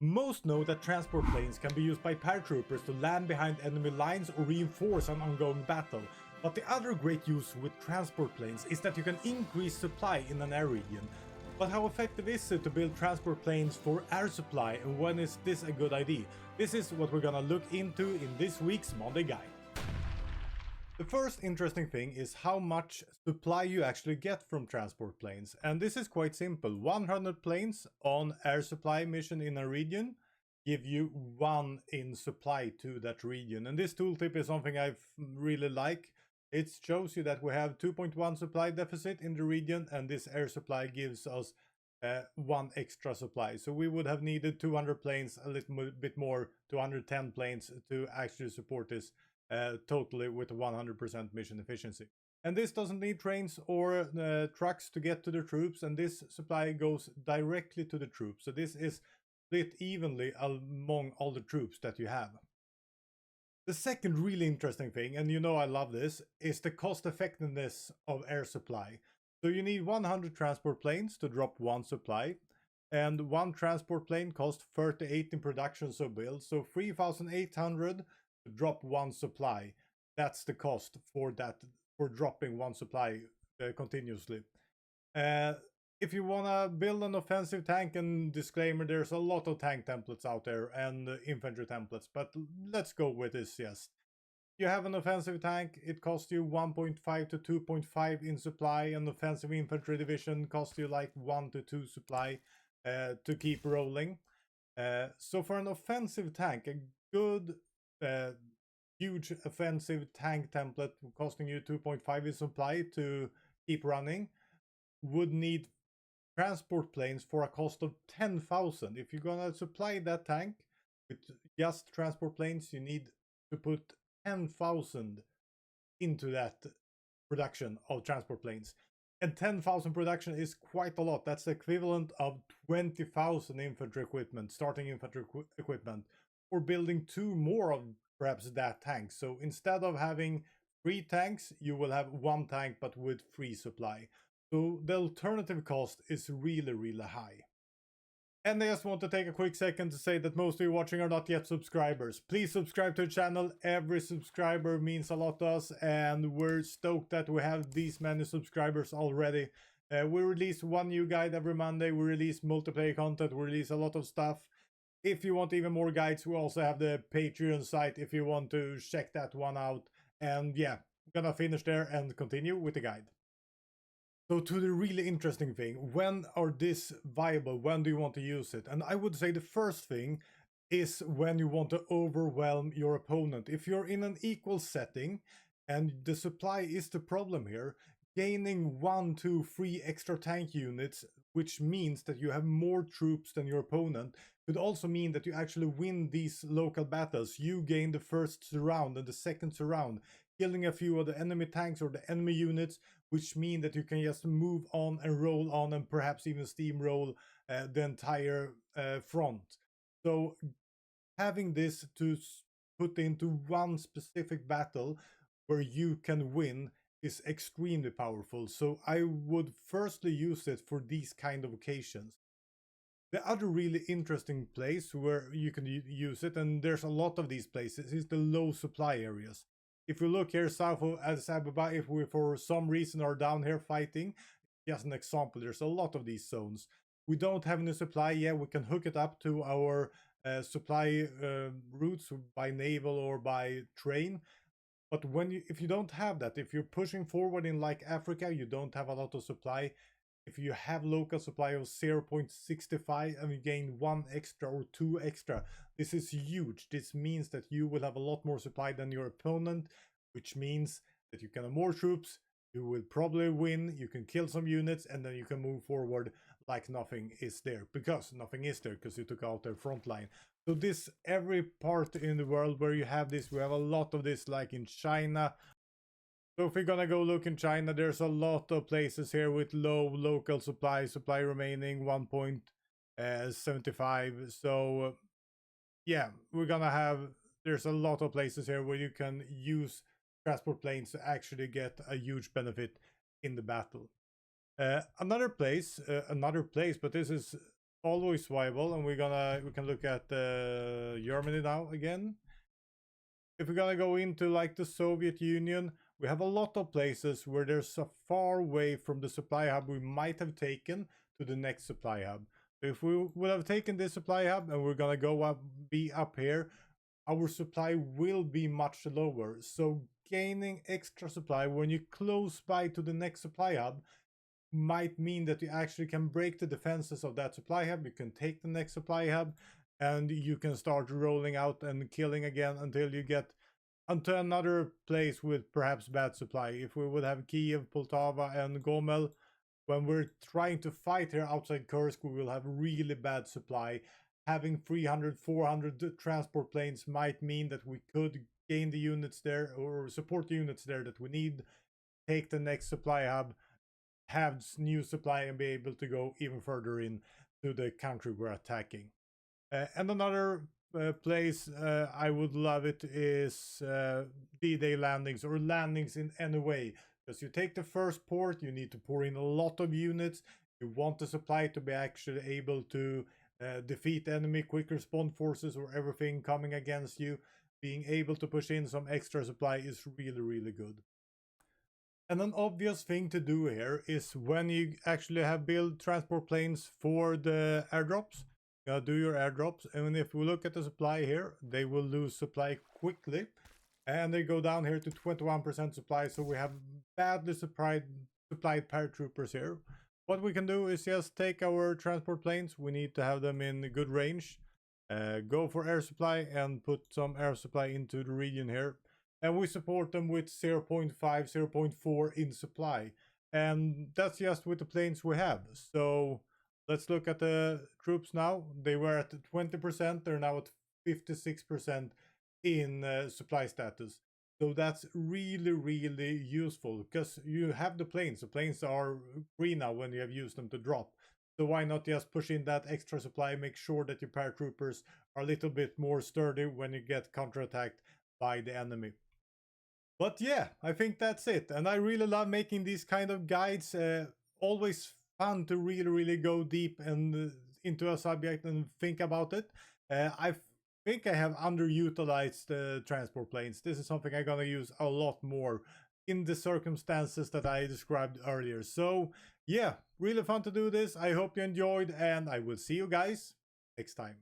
Most know that transport planes can be used by paratroopers to land behind enemy lines or reinforce an ongoing battle, but the other great use with transport planes is that you can increase supply in an air region. But how effective is it to build transport planes for air supply, and when is this a good idea? This is what we're gonna look into in this week's Monday Guide. The first interesting thing is how much supply you actually get from transport planes, and this is quite simple. 100 planes on air supply mission in a region give you 1 in supply to that region, and this tooltip is something I really like. It shows you that we have 2.1 supply deficit in the region, and this air supply gives us 1 extra supply. So we would have needed 200 planes, a little bit more, 210 planes to actually support this totally with 100% mission efficiency. And this doesn't need trains or trucks to get to the troops, and this supply goes directly to the troops. So this is split evenly among all the troops that you have. The second really interesting thing, and you know I love this, is the cost effectiveness of air supply. So you need 100 transport planes to drop 1 supply, and 1 transport plane costs 38 in production so build, so 3,800 to drop 1 supply. That's the cost for that, for dropping 1 supply continuously. If you want to build an offensive tank, and disclaimer, there's a lot of tank templates out there and infantry templates, but let's go with this. Yes, you have an offensive tank, it costs you 1.5 to 2.5 in supply. An offensive infantry division costs you like 1 to 2 supply to keep rolling. So for an offensive tank, a good huge offensive tank template costing you 2.5 in supply to keep running would need transport planes for a cost of 10,000. If you're gonna supply that tank with just transport planes, you need to put 10,000 into that production of transport planes. And 10,000 production is quite a lot. That's the equivalent of 20,000 infantry equipment, starting infantry equipment, or building 2 more of perhaps that tank. So instead of having 3 tanks, you will have 1 tank but with free supply. So the alternative cost is really high. And I just want to take a quick second to say that most of you watching are not yet subscribers. Please subscribe to the channel. Every subscriber means a lot to us, and we're stoked that we have these many subscribers already. We release 1 new guide every Monday. We release multiplayer content. We release a lot of stuff. If you want even more guides, we also have the Patreon site if you want to check that one out. And yeah, I'm gonna finish there and continue with the guide. So to the really interesting thing, when are this viable? When do you want to use it? And I would say the first thing is when you want to overwhelm your opponent. If you're in an equal setting and the supply is the problem here, gaining 1, 2, 3 extra tank units, which means that you have more troops than your opponent, could also mean that you actually win these local battles. You gain the first surround and the second surround, killing a few of the enemy tanks or the enemy units, which mean that you can just move on and roll on and perhaps even steamroll the entire front. So having this to put into 1 specific battle where you can win is extremely powerful. So I would firstly use it for these kind of occasions. The other really interesting place where you can use it, and there's a lot of these places, is the low supply areas. If we look here south of Addis Ababa, if we for some reason are down here fighting, just an example, there's a lot of these zones. We don't have any supply yet. We can hook it up to our supply routes by naval or by train. But if you don't have that, if you're pushing forward in like Africa, you don't have a lot of supply. If you have local supply of 0.65 and you gain 1 extra or 2 extra, this is huge. This means that you will have a lot more supply than your opponent, which means that you can have more troops, you will probably win, you can kill some units, and then you can move forward like nothing is there. Because nothing is there, because you took out their front line. So this, every part in the world where you have this, we have a lot of this, like in China. So if we're gonna go look in China, there's a lot of places here with low local supply remaining 1.75. So yeah, there's a lot of places here where you can use transport planes to actually get a huge benefit in the battle. Another place, but this is always viable, and we can look at Germany now again. If we're gonna go into like the Soviet Union, we have a lot of places where there's a far way from the supply hub we might have taken to the next supply hub. So if we would have taken this supply hub and we're gonna go up, be up here, our supply will be much lower. So gaining extra supply when you're close by to the next supply hub might mean that you actually can break the defenses of that supply hub. You can take the next supply hub and you can start rolling out and killing again until you get onto another place with perhaps bad supply. If we would have Kiev, Poltava, and Gomel, when we're trying to fight here outside Kursk, we will have really bad supply. Having 300, 400 transport planes might mean that we could gain the units there or support the units there that we need, take the next supply hub, have new supply, and be able to go even further in to the country we're attacking. And another place I would love it is D-Day landings or landings in any way. Because you take the first port, you need to pour in a lot of units. You want the supply to be actually able to defeat enemy quick response forces or everything coming against you. Being able to push in some extra supply is really, really good. And an obvious thing to do here is when you actually have built transport planes for the airdrops, you gotta do your airdrops. And if we look at the supply here, they will lose supply quickly. And they go down here to 21% supply. So we have badly supplied paratroopers here. What we can do is just take our transport planes. We need to have them in good range. Go for air supply and put some air supply into the region here. And we support them with 0.5, 0.4 in supply. And that's just with the planes we have. So let's look at the troops now. They were at 20%. They're now at 56% in supply status. So that's really, really useful because you have the planes. The planes are free now when you have used them to drop. So why not just push in that extra supply, make sure that your paratroopers are a little bit more sturdy when you get counterattacked by the enemy. But yeah, I think that's it. And I really love making these kind of guides. Always fun to really, really go deep and into a subject and think about it. I think I have underutilized transport planes. This is something I'm gonna use a lot more in the circumstances that I described earlier. So yeah, really fun to do this. I hope you enjoyed, and I will see you guys next time.